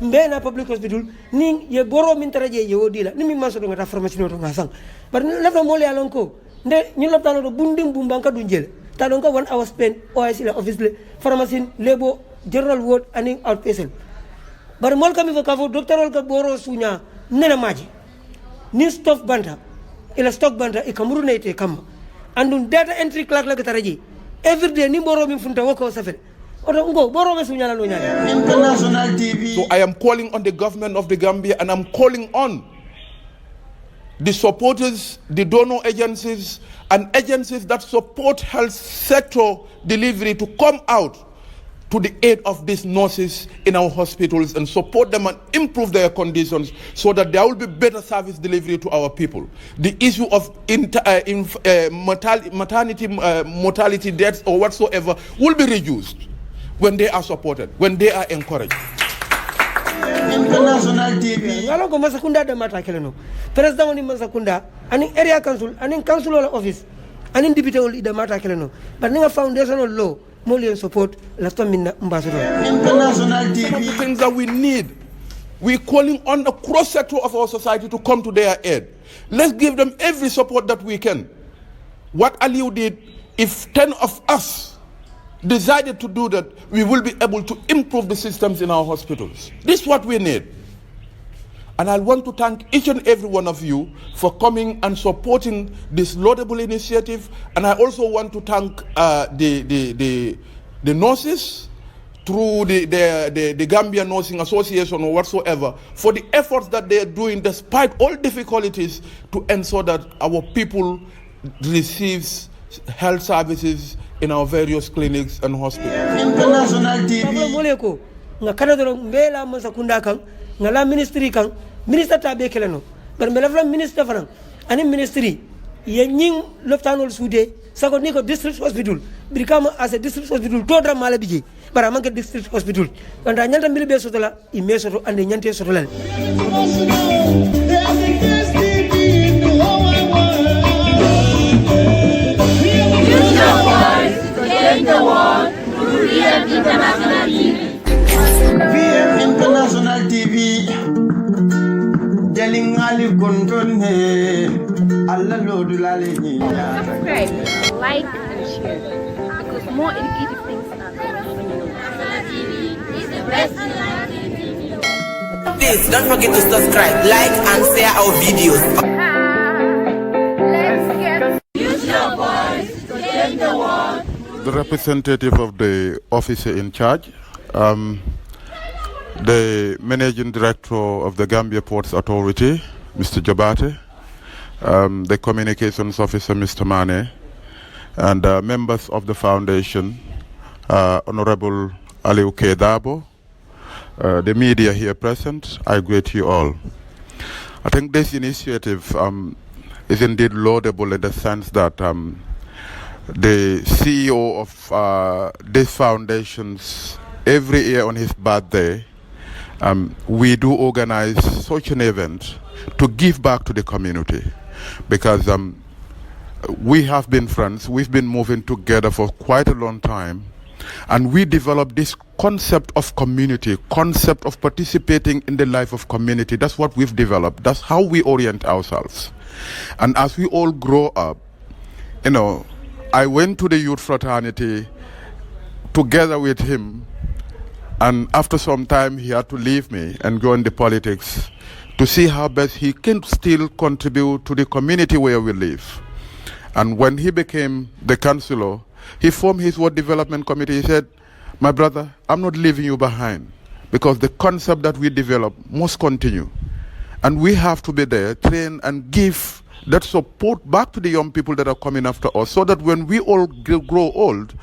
mbena public hospital ni ye boro min taraje ye wodila ni mi maso ngata pharmacie no to ngasang bar lafta mole alon ko nde ñu lafta no bundim bumbanka du jël ta don ko 1 hour spend OIC la office le pharmacie lebo general ward ani outpatient bar mol kam fo ka fo docteur ol ka boro sunya nena maji ni stock banta ila stock banta e kamuru nete kam andun data entry clerk la taraji every day ni boro min funta woko safel International TV. So I am calling on the government of the Gambia, and I'm calling on the supporters, the donor agencies, and agencies that support health sector delivery to come out to the aid of these nurses in our hospitals and support them and improve their conditions so that there will be better service delivery to our people. The issue of maternity mortality deaths or whatsoever will be reduced when they are supported, when they are encouraged. International TV. Ngalo ko masakunda da mata keleno. President woni masakunda, ani area council, ani council office, ani deputy wol da mata keleno. But ninga foundational law more support international TV. Some of the things that we need, we're calling on a cross sector of our society to come to their aid. Let's give them every support that we can. What Alieu did, if 10 of us decided to do that, we will be able to improve the systems in our hospitals. This is what we need. And I want to thank each and every one of you for coming and supporting this laudable initiative. And I also want to thank the nurses through the Gambian Nursing Association or whatsoever for the efforts that they are doing despite all difficulties to ensure that our people receive health services in our various clinics and hospitals. International TV. ngala ministry kan minister tabe keleno bar me lafla minister fanan ani ministry ye nying loptanol sude sako ni ko district hospital Brikama as a district hospital to dra mala bije bara manke district hospital anda nyanta mbil be sotola I me soto ande nyante sotola International TV. Jalingali kontonne alla lodulale ni. Subscribe, like and share because more educative things are coming. Is the best. Please don't forget to subscribe, like and share our videos. Let's get use your voice to change the world. The representative of the officer in charge, the Managing Director of the Gambia Ports Authority, Mr. Jabate, the Communications Officer, Mr. Mane, and members of the Foundation, Hon.Alieu Darboe, the media here present, I greet you all. I think this initiative is indeed laudable in the sense that the CEO of these foundations, every year on his birthday, we do organize such an event to give back to the community because we have been friends, we've been moving together for quite a long time, and we developed this concept of community, concept of participating in the life of community. That's what we've developed. That's how we orient ourselves. And as we all grow up, you know, I went to the youth fraternity together with him, and after some time he had to leave me and go into politics to see how best he can still contribute to the community where we live. And when he became the councillor, he formed his ward development committee. He said, my brother, I'm not leaving you behind because the concept that we develop must continue. And we have to be there, train and give that support back to the young people that are coming after us so that when we all grow old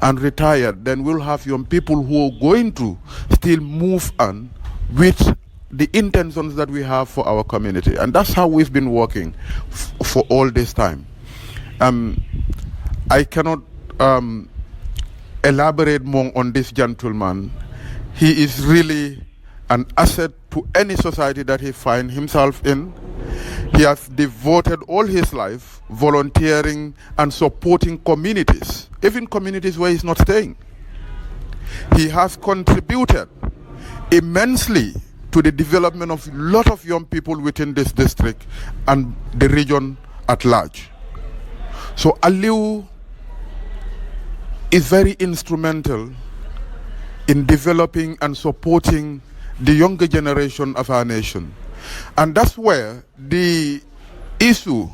and retire, then we'll have young people who are going to still move on with the intentions that we have for our community. And that's how we've been working for all this time. I cannot elaborate more on this gentleman. He is really an asset to any society that he finds himself in. He has devoted all his life volunteering and supporting communities, even communities where he's not staying. He has contributed immensely to the development of a lot of young people within this district and the region at large. So Alieu is very instrumental in developing and supporting the younger generation of our nation. And that's where the issue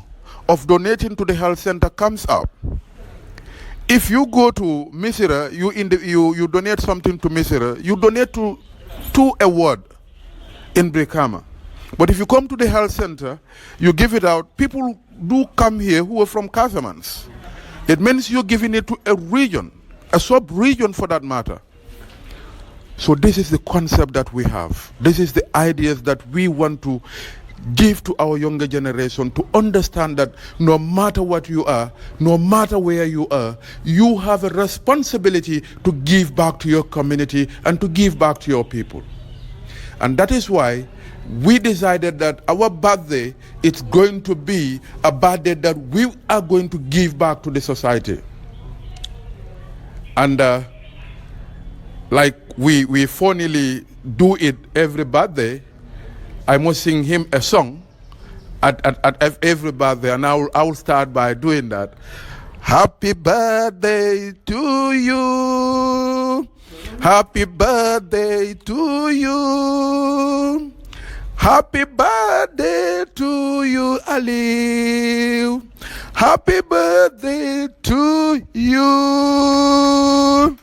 of donating to the health center comes up. If you go to Misira, you donate something to Misira, you donate to a ward in Brikama. But if you come to the health center, you give it out, people do come here who are from Casamance. It means you're giving it to a region, a sub-region for that matter. So this is the concept that we have. This is the ideas that we want to give to our younger generation, to understand that no matter what you are, no matter where you are, you have a responsibility to give back to your community and to give back to your people. And that is why we decided that our birthday is going to be a birthday that we are going to give back to the society. And like we funnily do it every birthday, I must sing him a song at every birthday, and I will start by doing that. Happy birthday to you. Happy birthday to you. Happy birthday to you, Alieu. Happy birthday to you.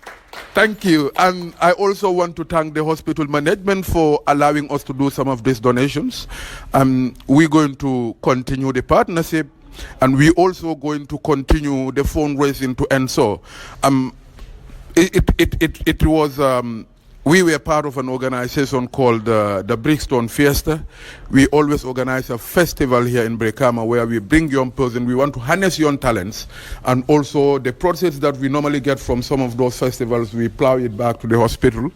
Thank you. And I also want to thank the hospital management for allowing us to do some of these donations. We're going to continue the partnership, and we're also going to continue the fundraising to ensure. It was we were part of an organization called the Brixton Fiesta. We always organize a festival here in Brikama where we bring young person. We want to harness young talents, and also the proceeds that we normally get from some of those festivals, we plow it back to the hospital.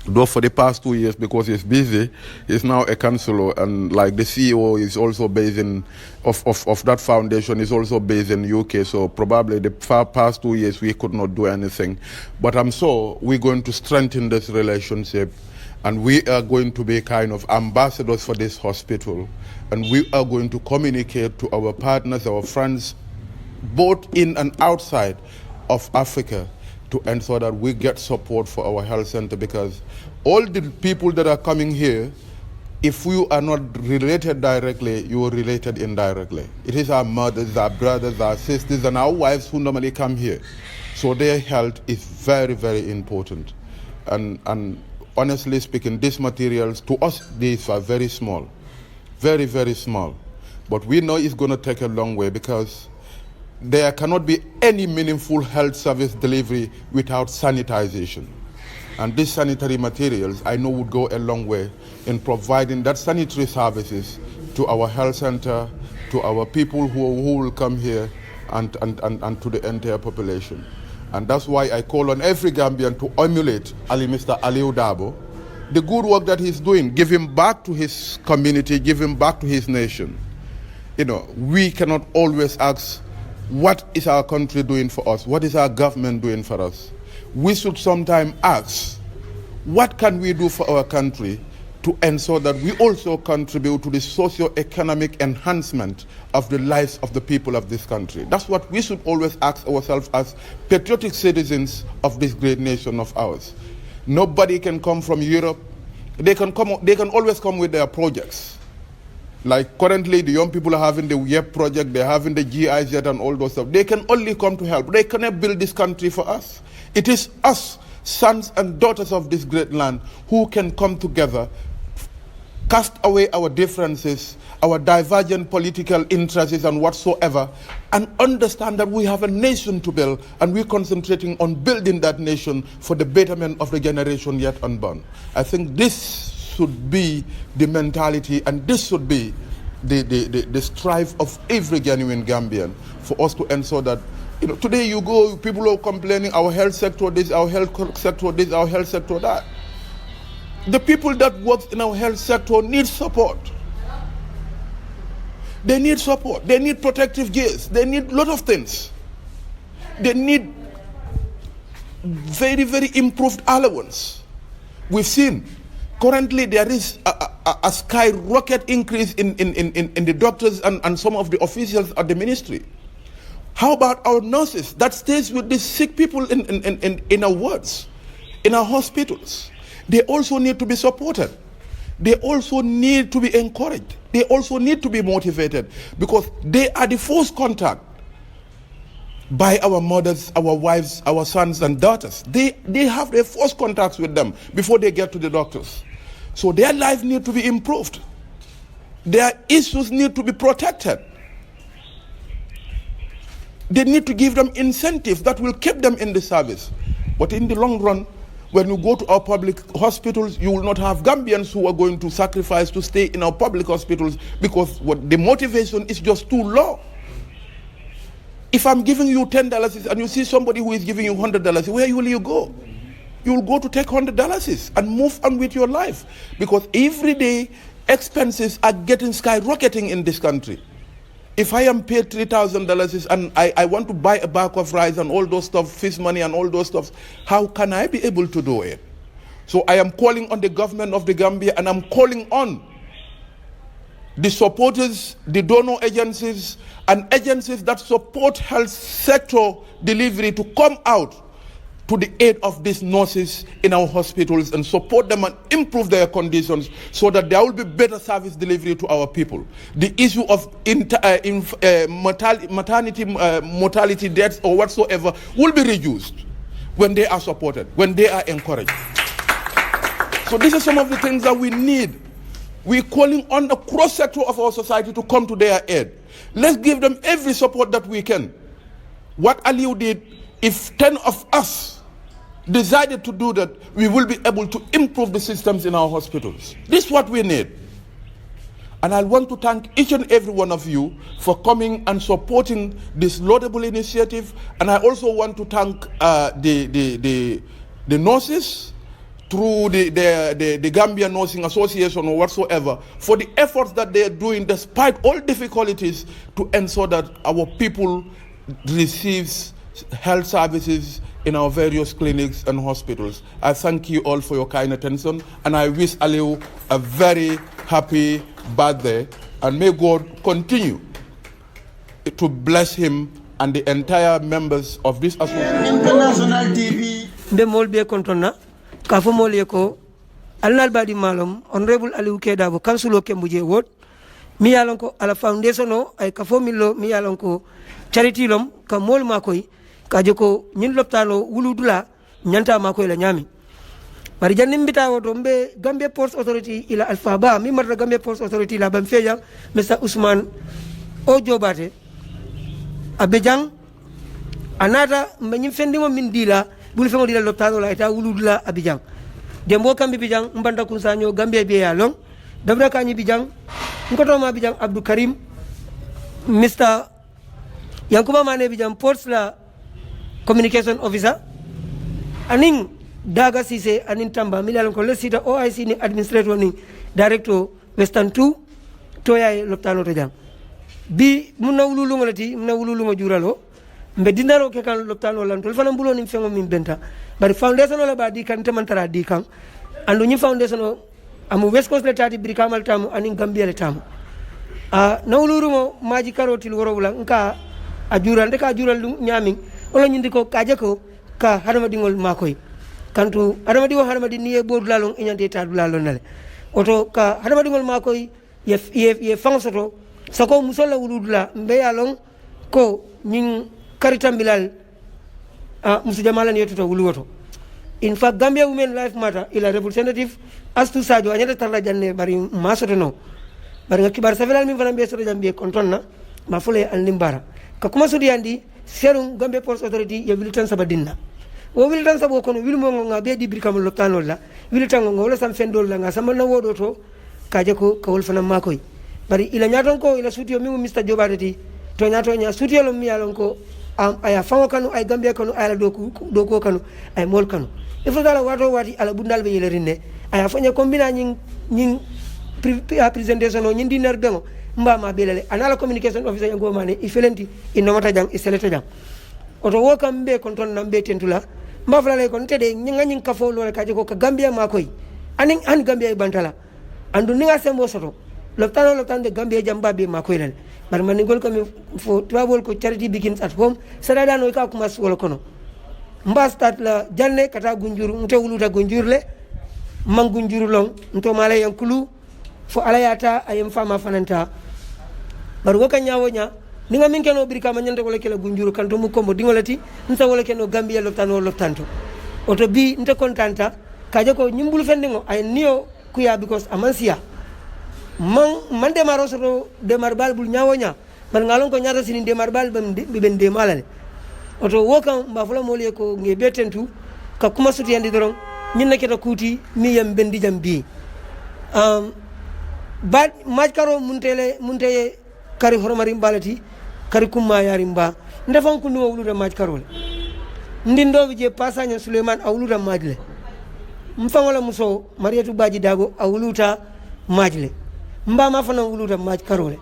Though for the past 2 years, because he's busy, he's now a councillor, and like the CEO is also based in of that foundation is also based in UK. So probably the past 2 years we could not do anything, but I'm sure we're going to strengthen this relationship, and we are going to be kind of ambassadors for this hospital, and we are going to communicate to our partners, our friends, both in and outside of Africa, to ensure that we get support for our health center, because all the people that are coming here, if we are not related directly, you are related indirectly. It is our mothers, our brothers, our sisters, and our wives who normally come here. So their health is very, very important. And honestly speaking, these materials, to us, these are very small. Very, very small. But we know it's going to take a long way, because there cannot be any meaningful health service delivery without sanitization. And these sanitary materials, I know, would go a long way in providing that sanitary services to our health center, to our people who will come here, and to the entire population. And that's why I call on every Gambian to emulate Mr. Alieu Darboe, the good work that he's doing, give him back to his community, give him back to his nation. You know, we cannot always ask, what is our country doing for us? What is our government doing for us? We should sometimes ask, what can we do for our country to ensure that we also contribute to the socio-economic enhancement of the lives of the people of this country? That's what we should always ask ourselves as patriotic citizens of this great nation of ours. Nobody can come from Europe. They can always come with their projects. Like currently, the young people are having the YEP project, they're having the GIZ and all those stuff. They can only come to help. They cannot build this country for us. It is us, sons and daughters of this great land, who can come together, cast away our differences, our divergent political interests and whatsoever, and understand that we have a nation to build, and we're concentrating on building that nation for the betterment of the generation yet unborn. I think this should be the mentality, and this should be the strive of every genuine Gambian, for us to ensure that, you know, today you go, people are complaining, our health sector this, our health sector this, our health sector that. The people that work in our health sector need support. They need support. They need protective gears. They need a lot of things. They need very, very improved allowance. We've seen Currently, there is a skyrocket increase in the doctors and some of the officials at the ministry. How about our nurses that stays with these sick people in our wards, in our hospitals? They also need to be supported. They also need to be encouraged. They also need to be motivated, because they are the first contact by our mothers, our wives, our sons and daughters. They have their first contacts with them before they get to the doctors. So their life need to be improved. Their issues need to be protected. They need to give them incentives that will keep them in the service. But in the long run, when you go to our public hospitals, you will not have Gambians who are going to sacrifice to stay in our public hospitals, because the motivation is just too low. If I'm giving you $10 and you see somebody who is giving you $100, where will you go? You will go to take $100 and move on with your life, because everyday expenses are getting skyrocketing in this country. If I am paid $3,000 and I want to buy a bag of rice and all those stuff, fish money and all those stuff, how can I be able to do it? So I am calling on the government of the Gambia, and I'm calling on the supporters, the donor agencies, and agencies that support health sector delivery to come out to the aid of these nurses in our hospitals and support them and improve their conditions, so that there will be better service delivery to our people. The issue of maternity mortality deaths or whatsoever will be reduced when they are supported, when they are encouraged. So these are some of the things that we need. We're calling on the cross-sector of our society to come to their aid. Let's give them every support that we can. What Alieu did, if 10 of us decided to do that, we will be able to improve the systems in our hospitals. This is what we need. And I want to thank each and every one of you for coming and supporting this laudable initiative. And I also want to thank the nurses through the Gambian Nursing Association or whatsoever for the efforts that they are doing despite all difficulties to ensure that our people receives health services in our various clinics and hospitals. I thank you all for your kind attention, and I wish Alieu a very happy birthday, and may God continue to bless him and the entire members of this association. International TV. Mbe molbe kontona ka fo mole ko alnal badi malom honorable Alieu Darboe council o kembuje wot mi yalon ko ala foundation o ay ka fo millo mi yalon ko charity lom ka mol makoy ka joko nyin loptalo wuludula nyanta makoy la nyami bari jannim bita woto mbe Gambia Ports Authority ila alfaba mi marta Gambia Ports Authority la bam feja Mr. Ousmane o jobate abejang anata mbe nyim fendi mo min dila bul fengo dila loptalo la eta wuludula abijang dembo kambe bijang mbanda kunsanyo Gambia be ya long dabra kanyi bijang ngoto ma bijang Abdou Karim Mr. Yankuba Mane bijang Ports la communication officer aning Daga Sise anin Tamba milal ko lesita OIC ni administrator ni director Western 2 toya loptano to jang bi munna wululu ngolati munna wululu ngo juralo mbe dindaro ke kan loptano lan tol fanam bulo ni fengo min benta bari foundation la ba di kan temantara di kan andu ni foundation o amu West Coast le tati Brikama tamu anin Gambia le tamu na wululu mo maji karoti woro wula nka ajural de ka jural nyaming olo nyindi ko kaje ko ka harama dingol makoy kantu harama diwo harama di niye bodu lalong inyante ta dulalo nale oto ka harama dingol makoy ye fangsoto sako musola wuludula mbe yalong ko nyin karitam bilal musu jamalan yetuto wuluwoto in fact Gambia Women Life Matter ila representative astu sadio anyata tarla janne bari masoto no bari ngakibar savelal mi fana be soto jambe kontonna ma fule al limbara ka kuma sudi andi serum Gambia Ports Authority ya wilitan sabadinna o wilitan sabo kono wilmo nga be di Brikama loptano la wilitan ngo wala sam fendol la nga samanna wodo to kaje ko kawol fana makoy bari ila nyaton ko ila sutiyo mi Mr. Jobatati to nyato nya sutiyo lo mi yalon ko aya fango kanu ay Gambia kanu ay doko kanu ay mol kanu ifo dala wato wati ala bundal be yelerine aya fanya kombina nyin presentation o nyin dinar bengo mbama belale anala communication officer yango mane ifelenti inomata jang iseleta jang oto wo kambe konton nambe tentula mbafla lay kon tede nyinga nyin kafo lo kaje ko ka Gambia makoy aning an Gambia e bantala andu ninga sembo soto loptano de Gambia jamba be makoylal bar maningol ko mi fo travel ko charity begins at home sarada no ka kuma wala kono mbastat la janne kata gunjuru mte wuluta gunjurle man gunjuru long nto mala yankulu fo alayata ayem fama fananta bar woka nyawonya ninga minkeno Brikama nyande wala kala gunjuru kanto mu kombo dingolati nta wala keno Gambia loptanto oto bi nte kontanta kaje ko nyimbulu fendingo ay niyo kuya because amansia man demaro soto demar bal bul nyawonya man ngalon ko nyata sini demar bal ben de malale oto wokan mba fula mole ko nge betentu ka kuma suti yandi doron nyinna keta kuti mi yam bendi jambi bad majkaro munteye kari hormari balati kari kumma yarimba ndefan ku no wuluda majkaro ndindo je pasanya Suleiman awuluda majle mfangola muso Mariatu Baji Dago awuluta majle mba ma fana wuluta majkaro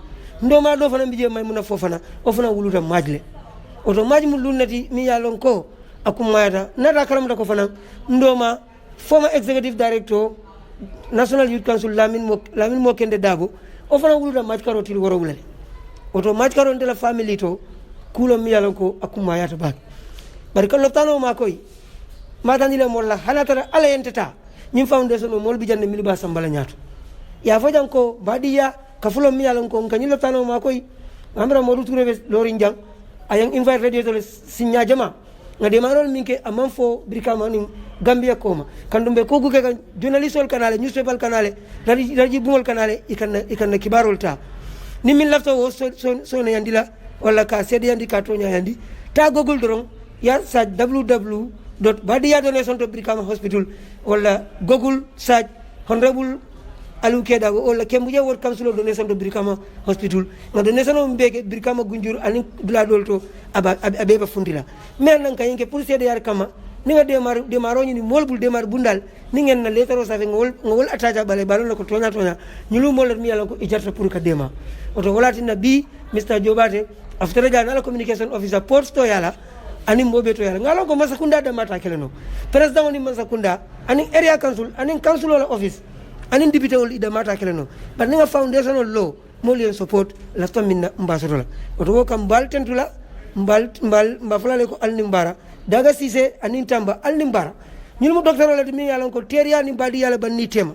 ndo ma do fana bije may muna fofana o fana wuluta majle oto maji mu lunnati mi yalon ko akumayata nata karamta ko fana ndoma former executive director National Youth Council Lamin mo kende Darboe o fana wuluta maj karo til woro wulale oto maj karo ndela family to kulo mi yalon ko akumayata bak bari kan loptano ma koy matandile molla hanatara ala yentata nyim foundation mol bi janne mi ba sambala nyaato ya fajan ko badiya kafulo mi yalon ko ngani loptano ma koy amra modu touré lori njang ayang invite radio to sinya jama ngade marol minke amam fo Brikama ni Gambia koma kandumbe ko guke kan journalist ol kanale newspaper kanale raji bungol kanale ikanna kibarol ta ni min lafto wo so ne yandila wala ka sedi yandi ka tonya yandi ta google doron ya sa www.badiyadonation to Brikama hospital wala google search Hon.Alieu Kedago wala kembuje wor council of donation to Brikama hospital na donation o mbeke Brikama gunjur ani gladol to abeba fundila men nan kayinke pour sede yar kama ninga demaro ni molbul demar bundal ningen na letero safe ngol ataja bale balon ko tonya nyulu molor mi yalla ko ijarta pour ka dema oto walati na bi Mr. Jobate after regional communication officer port to yala ani mbobe to yala ngalo ko masakunda da mata keleno president ni masakunda ani area council ani council office ani député ol ida mata keleno but ninga foundation ol law molion support la tamina mbasorola oto ko kam bal tentula mbal mbafulale ko alni mbara daga sise ani tamba alni mbara nyilmu docteur wala mi yalon ko teria ni badi yala banni tema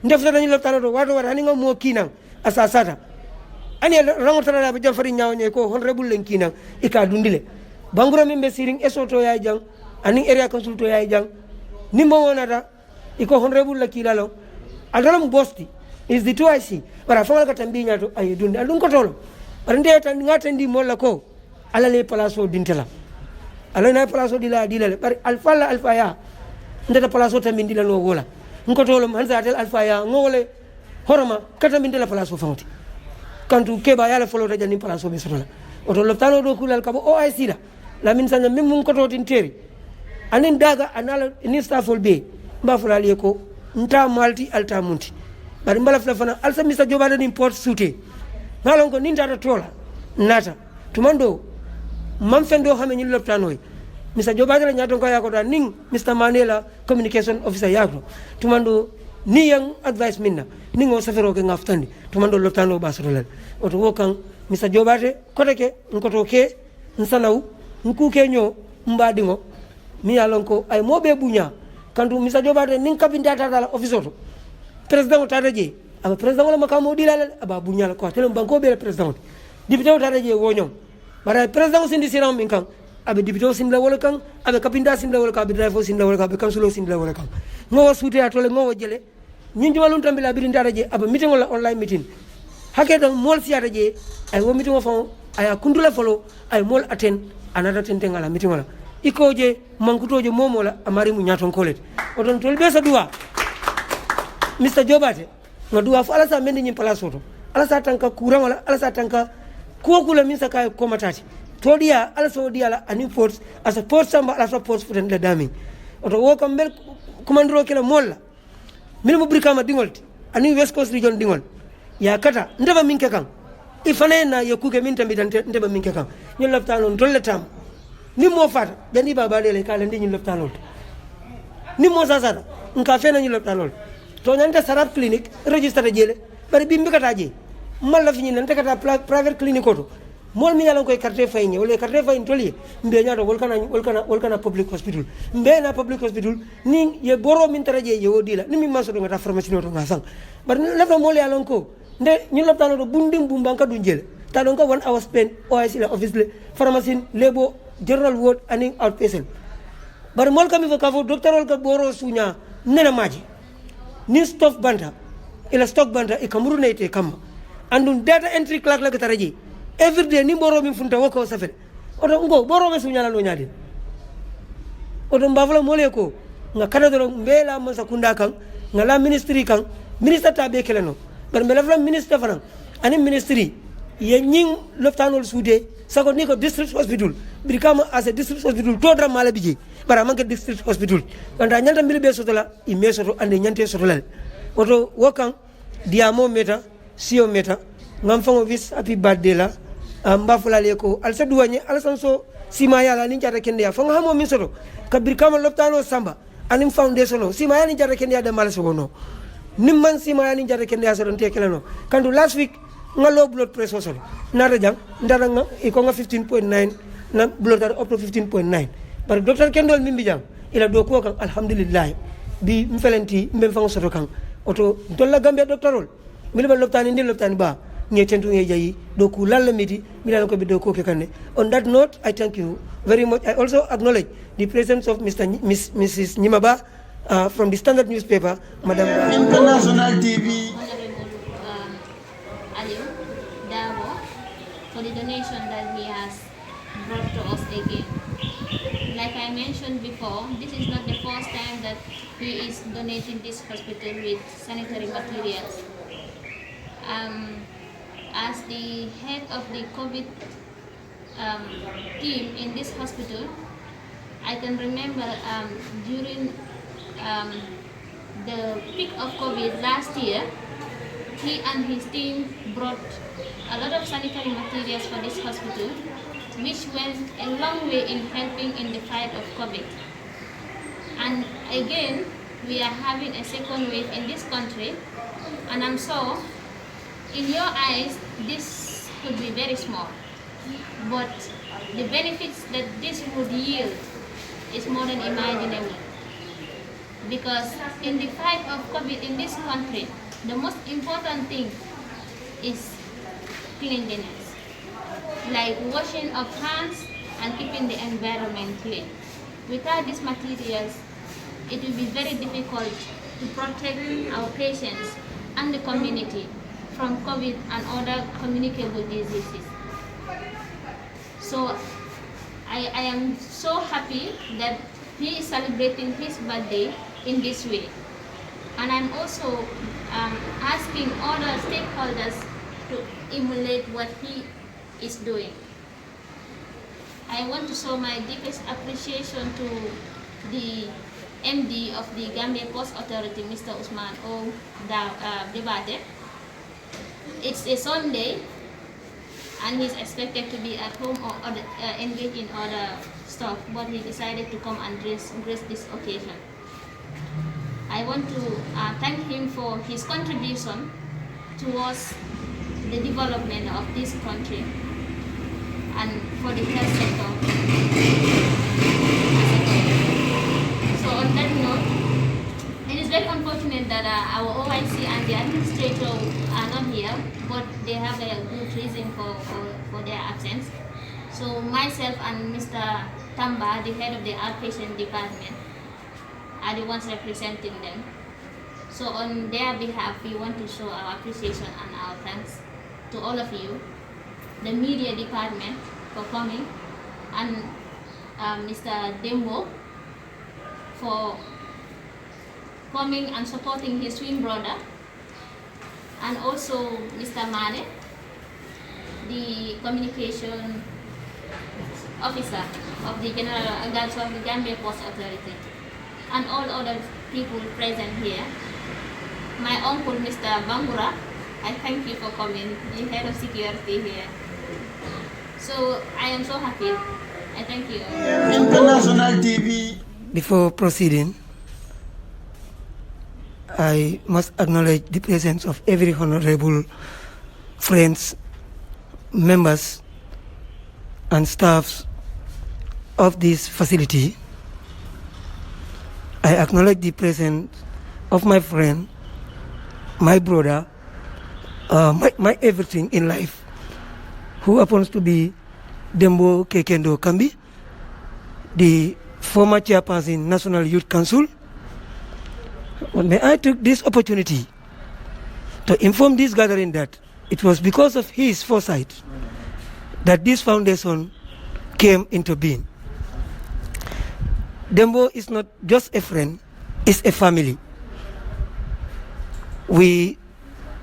ndefta dañu loptano to wato wata ani nga mo kinan asasata ani rangotara la be jafari nyaawne ko Hon.Alieu len kinan ika dundile bangura min be siring esoto yaay jang ani area consulto yaay jang nimbo wonata iko Hon.Alieu la kilalo adalam bosti is the two I see bara fama ka tambinya to ay dunde alun ko tolo bara ndeta ngata ndi molla ko ala le palaso dintela ala na palaso dila bara alfa ya ndeta palaso tambindila no gola ko tolo man zatel alfa ya ngole horoma kata mindela palaso fawti kantu keba yala folo tajani palaso be sotola oto loptano do kulal kabo o ay sida la min sanya min mun ko totin teri anin daga anala ni staffol be mba fulali ko nta malti alta munti bari mbala fana alsa Mr. Jobate ni port sute ngalon ko ninta ta tola nata tumando mam fendo xame ñu loptano Mr. Jobate la nyaton ko yakota ning Mr. Manela communication officer yakto tumando ni yang advice minna ningo safero ke ngaftandi tumando loptano basrolal oto wokan Mr. Jobate koteke ngoto ke nsanaw nkuke nyo mbadingo mi yalon ko ay mobe bunya kantu Mr. Jobate nin kabinda tata la office oto president tata je aba president wala makamo dilala aba bunya la ko tele banko be president député tata je wonyo bara president sindi siram min kan abe député sindi wala kan abe kabinda sindi wala ka abe driver sindi wala ka abe councilor sindi wala kan ngo suute atole ngo jele ñin walun tambila birin tata je aba meeting wala online meeting hake don mol siata je ay wo meeting fo ay kundula folo ay mol aten anata tentengala meeting wala ikoje mankutoje momola amari mu nyaton kolet odon tol be sa duwa Mr. Jobate no duwa fu ala sa mendi nyim place oto ala sa tanka kuran wala ala sa tanka ko kula min sa kay ko matati to dia ala so dia la ani force as a force samba ala so force futen la dami oto wo kam bel commandro kala molla min mo Brikama dingolti ani West Coast region dingol ya kata ndeba minke kan ifanena yokuke min tambi ndeba minke kan ñu laftano dolle tam ni mo fata jandi baba le kala ndi ñu loptanol ni mo sasata nka fena ñu loptanol to nyanta sarap clinic register jele bari bimbi kata je malla fini nanta kata private clinic oto mol mi yalan koy carte fayni wala carte fayni toli mbe nyaado wolkana public hospital mbe na public hospital ni ye boro min taraje ye wodila ni mi maso do ngata pharmacie no to ngasang bar la fa mol yalan ko nde ñu loptano do bundim bumbanka du jele ta don ko 1 hour spend OIC la office le pharmacie lebo general ward and outpatient bar mol kami ko kafo docteur wol ka boro sunya nena maji ni stock banta ila stock banta e kamuru nete kam andun data entry clerk la taraji every day ni boro min funta wako safel odo ngo boro be sunya la no nyaade odo mbavla mole ko nga kada do mbela mo sakunda kan ngala ministry kan minister tabe keleno bar mbela flam minister fanan ani ministry ye ñing loptanol soudé sako ni ko district hospital Brikama as a district hospital to dra mala biji bara manke district hospital anda nyanta mbili be sotola i me soto ande nyante sotolal oto wokan diamo meta sio meta ngam fango vis happy birthday la mbafula le ko alsa duwanye alsanso sima yala ni jata kende ya fango hamo min soto ka Brikama loptano samba anim foundation no sima yala ni jata kende ya de mala sogo no nimman sima yala ni jata kende ya soto te keleno kandu last week nga low blood pressure solo nara jang ndara nga iko nga 15.9 na blood up to 15.9 par docteur kendol mimbi jang ila do ko kan alhamdulillah bi mfelenti mbem fango soto kan oto dolla Gambia doctorol mi ba loptani ndi loptani ba nge tentu nge jayi do ku lalla midi mi dal ko be do ko ke kanne. On that note, I thank you very much. I also acknowledge the presence of Mrs. Nyimaba from the Standard newspaper, Madam International TV. Hon.Alieu, Darboe, for the donation that he has brought to us again. Like I mentioned before, this is not the first time that he is donating this hospital with sanitary materials. As the head of the COVID team in this hospital, I can remember during the peak of COVID last year, he and his team brought a lot of sanitary materials for this hospital, which went a long way in helping in the fight of COVID. And again, we are having a second wave in this country, and I'm sure in your eyes this could be very small, but the benefits that this would yield is more than imaginable. Because in the fight of COVID in this country, the most important thing is cleanliness, like washing of hands and keeping the environment clean. Without these materials, it will be very difficult to protect our patients and the community from COVID and other communicable diseases. So I am so happy that he is celebrating his birthday in this way. And I'm also asking other stakeholders to emulate what he is doing. I want to show my deepest appreciation to the MD of the Gambia Post Authority, Mr. Usman O. Debate. It's a Sunday, and he's expected to be at home or engaged in other stuff, but he decided to come and grace this occasion. I want to thank him for his contribution towards the development of this country and for the health sector. So on that note, it is very unfortunate that our OIC and the administrator are not here, but they have a good reason for their absence. So myself and Mr. Tamba, the head of the outpatient department, are the ones representing them. So on their behalf, we want to show our appreciation and our thanks to all of you, the media department for coming, and Mr. Dembo for coming and supporting his twin brother, and also Mr. Mane, the communication officer of the Gambia Post Authority, and all other people present here. My uncle, Mr. Bangura, I thank you for coming, the head of security here. So I am so happy. I thank you. International TV. Before proceeding, I must acknowledge the presence of every honorable friends, members, and staffs of this facility. I acknowledge the presence of my friend, my brother, my everything in life, who happens to be Dembo Kekendo Kambi, the former chairperson National Youth Council. May I took this opportunity to inform this gathering that it was because of his foresight that this foundation came into being. Dembo is not just a friend, it's a family. We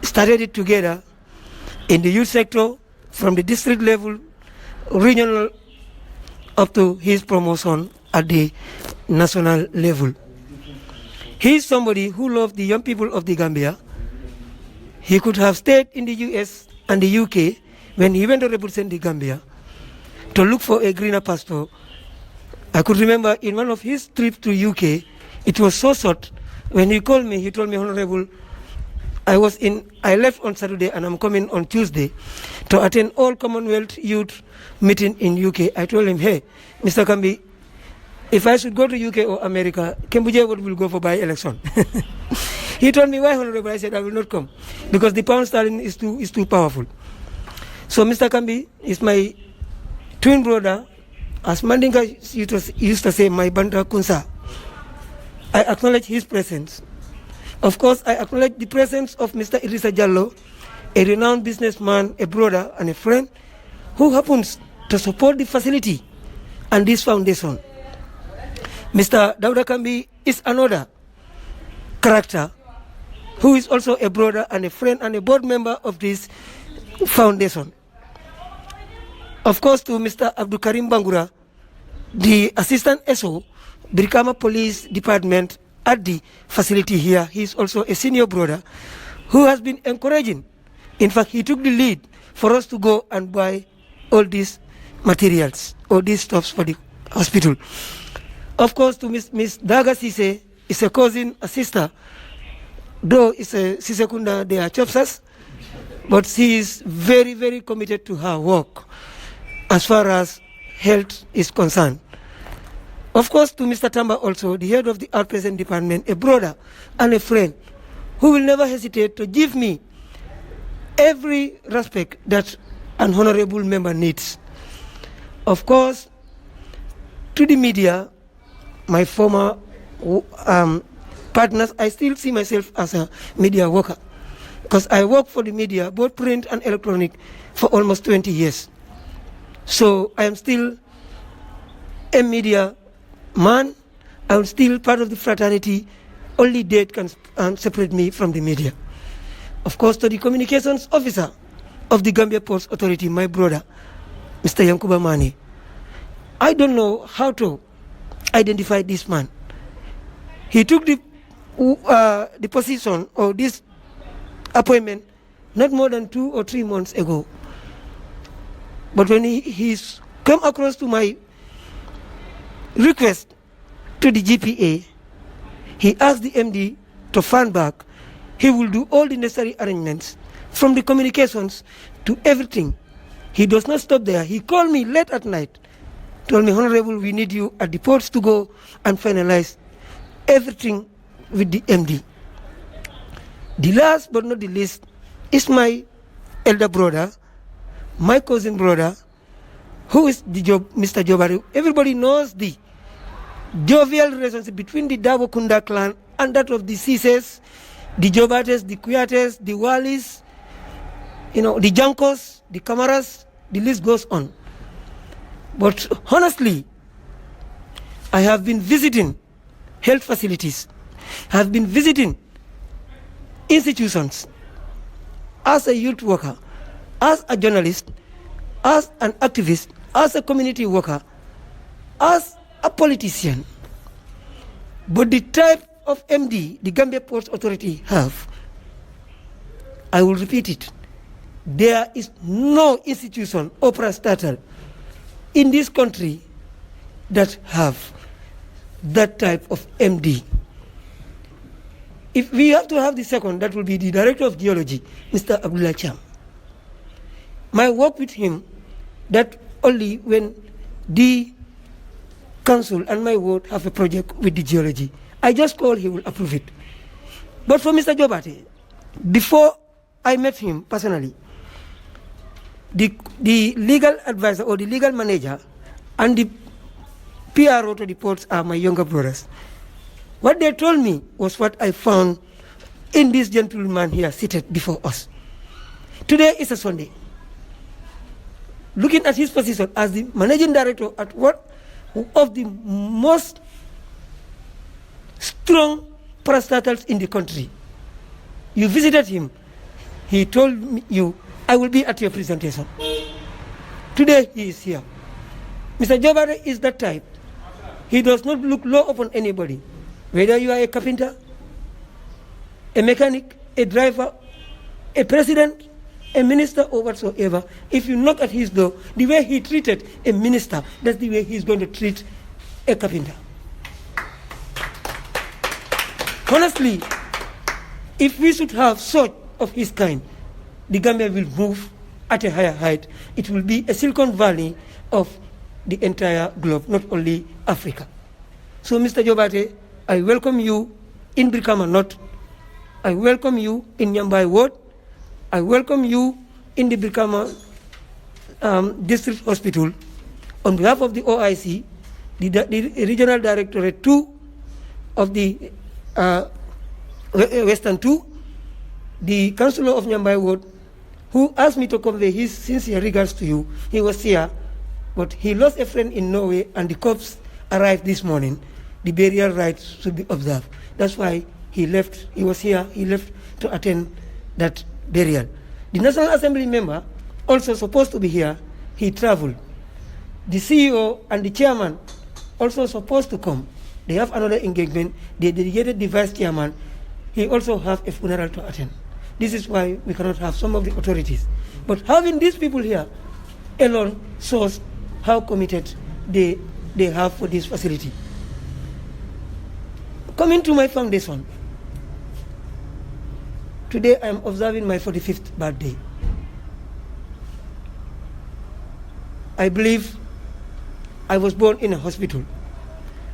started it together in the youth sector from the district level, regional, up to his promotion at the national level. He is somebody who loved the young people of the Gambia. He could have stayed in the US and the UK when he went to represent the Gambia to look for a greener pasture. I could remember in one of his trips to UK, it was so short. When he called me, he told me, Honorable, I left on Saturday and I'm coming on Tuesday to attend all Commonwealth Youth meeting in UK. I told him, hey, Mr. Kambi, if I should go to UK or America, Kembuje will go for by-election. He told me, why, Honorable? I said, I will not come because the pound sterling is too powerful. So Mr. Kambi is my twin brother. As Mandinka used to say, my Banta Kunsa. I acknowledge his presence. Of course, I acknowledge the presence of Mr. Idrissa Jallo, a renowned businessman, a brother, and a friend who happens to support the facility and this foundation. Mr. Dauda Kambi is another character who is also a brother and a friend and a board member of this foundation. Of course, to Mr. Abdul Karim Bangura, the Assistant SO, Brikama Police Department at the facility here. He is also a senior brother who has been encouraging. In fact, he took the lead for us to go and buy all these materials, all these stuffs for the hospital. Of course, to Miss Daga Sise, is a cousin, a sister, though it's a Sisekunda, they are chopsas, but she is very, very committed to her work as far as health is concerned. Of course, to Mr. Tamba also, the head of the outpatient department, a brother and a friend who will never hesitate to give me every respect that an honorable member needs. Of course, to the media, my former partners, I still see myself as a media worker because I work for the media, both print and electronic, for almost 20 years. So I am still a media man. I'm still part of the fraternity. Only death can separate me from the media. Of course, to the communications officer of the Gambia Ports Authority, my brother, Mr. Yankuba Mane. I don't know how to identify this man. He took the position or this appointment not more than 2 or 3 months ago. But when he's come across to my request to the GPA, he asked the MD to fan back. He will do all the necessary arrangements from the communications to everything. He does not stop there. He called me late at night, told me, Honorable, we need you at the ports to go and finalize everything with the MD. The last but not the least is my elder brother, my cousin brother, who is Mr. Jobari. Everybody knows the jovial relationship between the Darboe Kunda clan and that of the Sises, the Jobates, the Kuyates, the Walis, the Jankos, the Kamaras, the list goes on. But honestly, I have been visiting health facilities, have been visiting institutions as a youth worker, as a journalist, as an activist, as a community worker, as a politician. But the type of MD the Gambia Ports Authority have, I will repeat it, there is no institution or parastatal in this country that have that type of MD. If we have to have the second, that will be the Director of Geology, Mr. Abdullah Cham. My work with him, that only when the council and my ward have a project with the geology, I just call, he will approve it. But for Mr. Jobate, before I met him personally, the legal advisor or the legal manager and the PRO to the ports are my younger brothers. What they told me was what I found in this gentleman here seated before us. Today is a Sunday. Looking at his position as the managing director at one of the most strong parastatals in the country, you visited him, he told you, I will be at your presentation. Today he is here. Mr. Jobare is that type. He does not look low upon anybody. Whether you are a carpenter, a mechanic, a driver, a president, a minister or whatsoever, if you knock at his door, the way he treated a minister, that's the way he's going to treat a carpenter. Honestly, if we should have such of his kind, the Gambia will move at a higher height. It will be a Silicon Valley of the entire globe, not only Africa. So, Mr. Jobate, I welcome you in Brikama North. I welcome you in Nyambai Ward. I welcome you in the Brikama District Hospital. On behalf of the OIC, the Regional Directorate 2 of the Western 2, the Councillor of Nyambai Ward, who asked me to convey his sincere regards to you. He was here, but he lost a friend in Norway, and the corpse arrived this morning. The burial rites should be observed. That's why he left. He was here. He left to attend that burial. The National Assembly member, also supposed to be here, he traveled. The CEO and the chairman, also supposed to come. They have another engagement. They delegated the vice chairman. He also have a funeral to attend. This is why we cannot have some of the authorities. But having these people here alone shows how committed they have for this facility. Coming to my foundation, today I am observing my 45th birthday. I believe I was born in a hospital.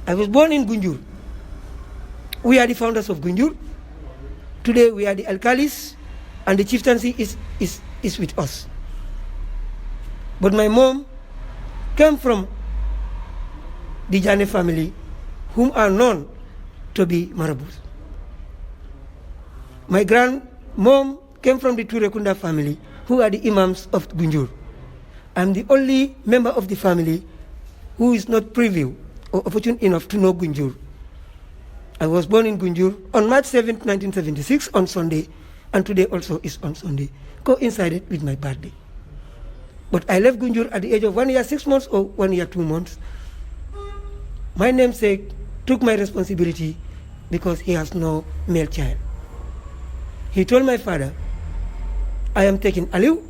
I was born in Gunjur. We are the founders of Gunjur. Today we are the alcalis, and the chieftaincy is with us. But my mom came from the Jane family, whom are known to be marabouts. My grandmom came from the Turekunda family, who are the imams of Gunjur. I'm the only member of the family who is not privy or opportune enough to know Gunjur. I was born in Gunjur on March 7, 1976, on Sunday, and today also is on Sunday, coincided with my birthday. But I left Gunjur at the age of 1 year, 6 months, or 1 year, 2 months. My namesake took my responsibility because he has no male child. He told my father, I am taking Alieu,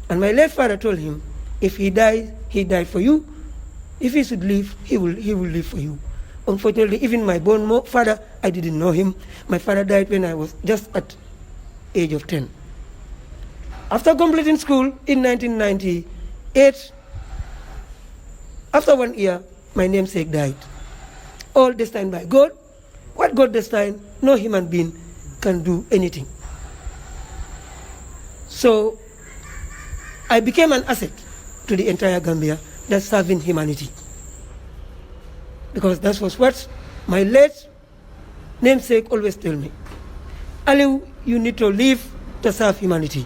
and my late father told him, if he dies, he died for you. If he should live, he will live for you. Unfortunately, even my born father, I didn't know him. My father died when I was just at age of 10. After completing school in 1998, after 1 year, my namesake died. All destined by God. What God destined, no human being can do anything. So I became an asset to the entire Gambia that's serving humanity. Because that was what my late namesake always tell me. Alieu, you need to live to serve humanity.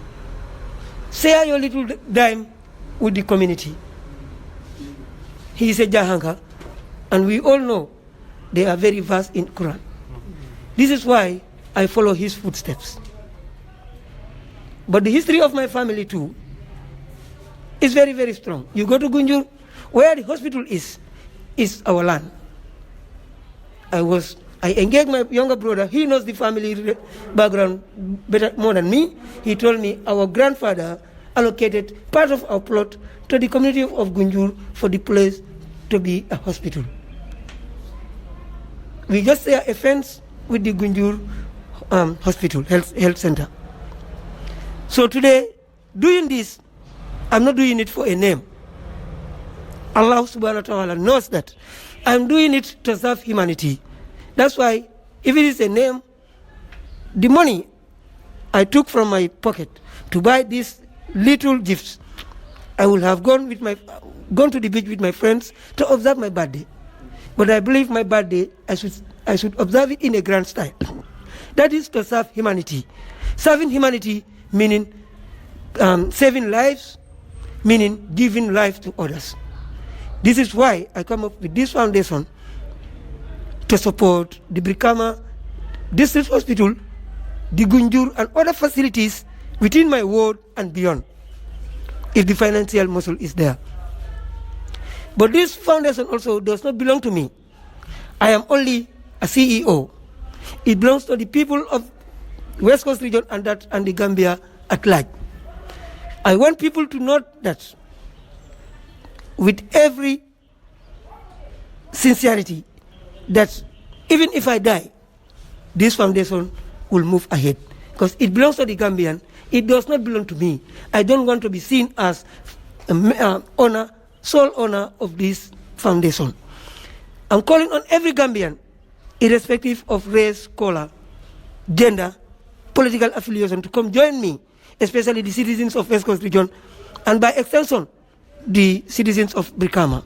Share your little dime with the community. He is a Jahanga, and we all know they are very vast in Quran. This is why I follow his footsteps. But the history of my family too is very, very strong. You go to Gunjur, where the hospital is our land. I engaged my younger brother. He knows the family background more than me. He told me our grandfather allocated part of our plot to the community of Gunjur for the place to be a hospital. We just share a fence with the Gunjur hospital, health center. So today, doing this, I'm not doing it for a name. Allah subhanahu wa ta'ala knows that. I'm doing it to serve humanity. That's why, if it is a name, the money I took from my pocket to buy these little gifts, I would have gone to the beach with my friends to observe my birthday. But I believe my birthday, I should observe it in a grand style. That is to serve humanity. Serving humanity meaning saving lives, meaning giving life to others. This is why I come up with this foundation to support the Brikama District Hospital, the Gunjur and other facilities within my ward and beyond, if the financial muscle is there. But this foundation also does not belong to me. I am only a CEO. It belongs to the people of West Coast region and the Gambia at large. I want people to note that with every sincerity, that even if I die, this foundation will move ahead, because it belongs to the Gambian. It does not belong to me. I don't want to be seen as sole owner of this foundation. I'm calling on every Gambian, irrespective of race, color, gender, political affiliation, to come join me, especially the citizens of West Coast region, and by extension, the citizens of Brikama,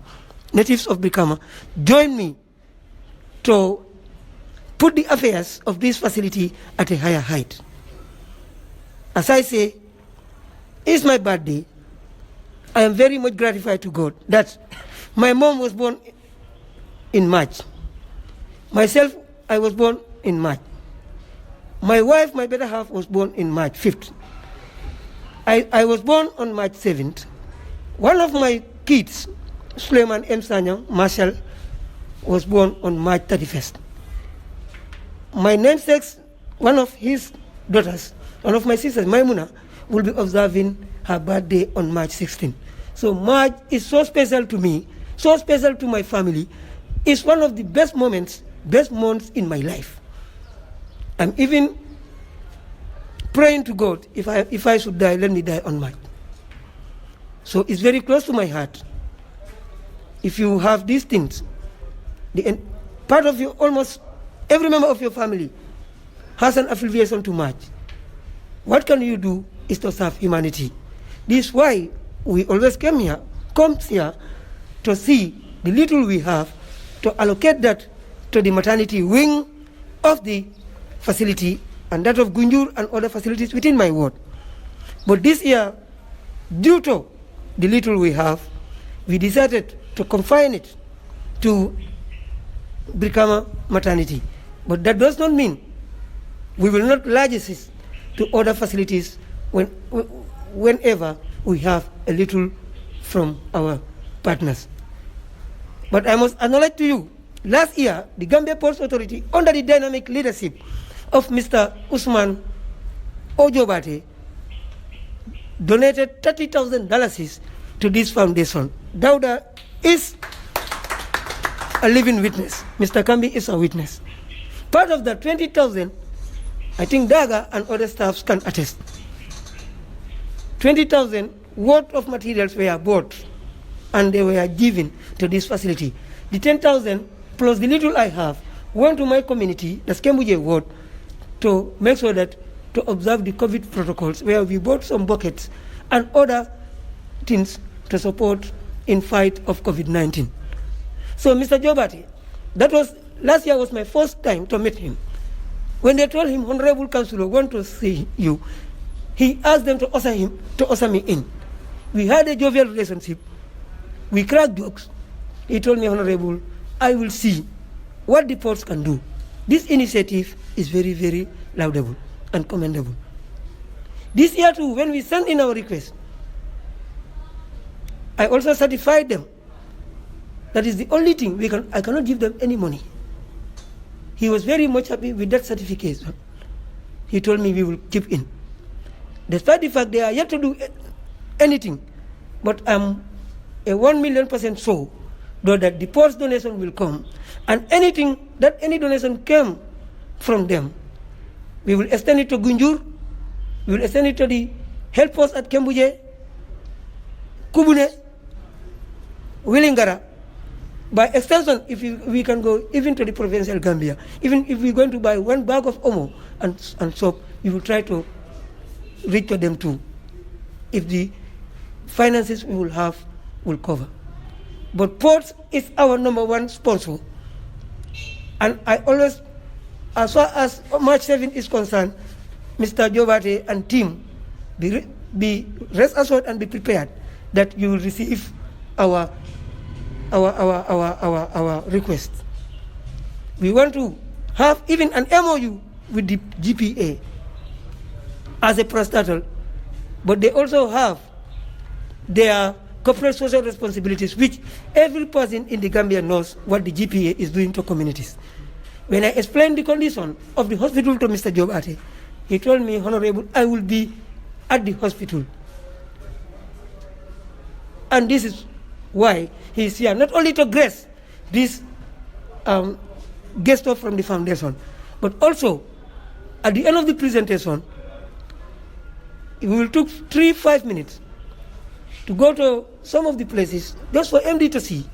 natives of Brikama. Join me to put the affairs of this facility at a higher height. As I say, it's my birthday. I am very much gratified to God that my mom was born in March. Myself, I was born in March. My wife, my better half, was born in March 5th. I was born on March 7th. One of my kids, Suleiman M. Sanyang, Marshall, was born on March 31st. My namesake, one of his daughters, one of my sisters, Maimuna, will be observing her birthday on March 16th. So March is so special to me, so special to my family. It's one of the best moments, best months in my life. I'm even praying to God, if I should die, let me die on March. So it's very close to my heart. If you have these things, part of you, almost every member of your family has an affiliation to March. What can you do is to serve humanity. This is why we always come here to see the little we have, to allocate that to the maternity wing of the facility and that of Gunjur and other facilities within my ward. But this year, due to the little we have, we decided to confine it to Brikama maternity. But that does not mean we will not large this to other facilities whenever we have a little from our partners. But I must acknowledge to you, last year, the Gambia Ports Authority, under the dynamic leadership of Mr. Usman Ojobate, donated $30,000 to this foundation. Dauda is a living witness. Mr. Kambi is a witness. Part of the 20,000, I think Daga and other staffs can attest. 20,000 worth of materials were bought and they were given to this facility. The 10,000 plus the little I have went to my community, the Skembuje ward, to make sure that to observe the COVID protocols, where we bought some buckets and other things to support in fight of COVID-19. So Mr. Jobati, last year was my first time to meet him. When they told him, Honorable Councillor, want to see you, he asked them to usher me in. We had a jovial relationship. We cracked jokes. He told me, Honorable, I will see what the ports can do. This initiative is very, very laudable and commendable. This year too, when we sent in our request, I also certified them. That is the only thing I cannot give them any money. He was very much happy with that certification. He told me we will keep in. Despite the fact they are yet to do anything, but I'm a 1,000,000% sure though that the ports donation will come, and any donation came from them, We will extend it to Gunjur. We will extend it to the health post at Kembuje, Kubune, Willingara. By extension, if we can go even to the provincial Gambia, even if we're going to buy 1 bag of Omo and soap, we will try to reach to them too, if the finances we will have will cover. But ports is our #1 sponsor. And I always, as far as March 7 is concerned, Mr. Jobate and team, be rest assured and be prepared that you will receive our request. We want to have even an MOU with the GPA as a parastatal, but they also have their corporate social responsibilities, which every person in the Gambia knows what the GPA is doing to communities. When I explained the condition of the hospital to Mr. Jobate, he told me, Honorable, I will be at the hospital. And this is why he is here, not only to grace this guest from the foundation, but also at the end of the presentation, we will take 3-5 minutes to go to some of the places just for MD to see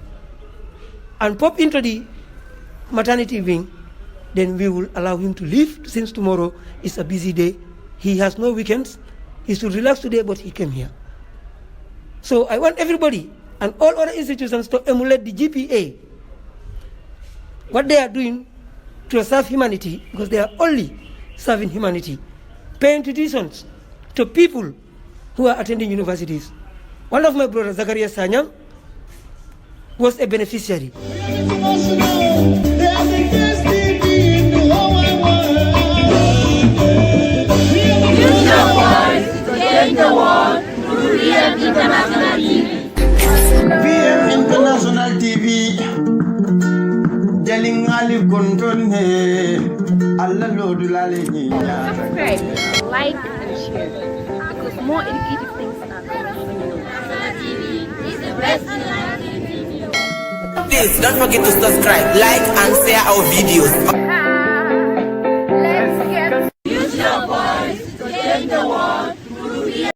and pop into the maternity wing. Then we will allow him to leave, since tomorrow is a busy day. He has no weekends. He should relax today, but he came here. So I want everybody and all other institutions to emulate the GPA, what they are doing to serve humanity, because they are only serving humanity, paying tuitions to people who are attending universities. One of my brothers, Zakaria Sanyang, was a beneficiary. VM International TV. Jaling ali konton he. Allah lodu lale niya. Subscribe, like, and share, because more educative things are coming. TV is the best Please don't forget to subscribe, like, and share our videos.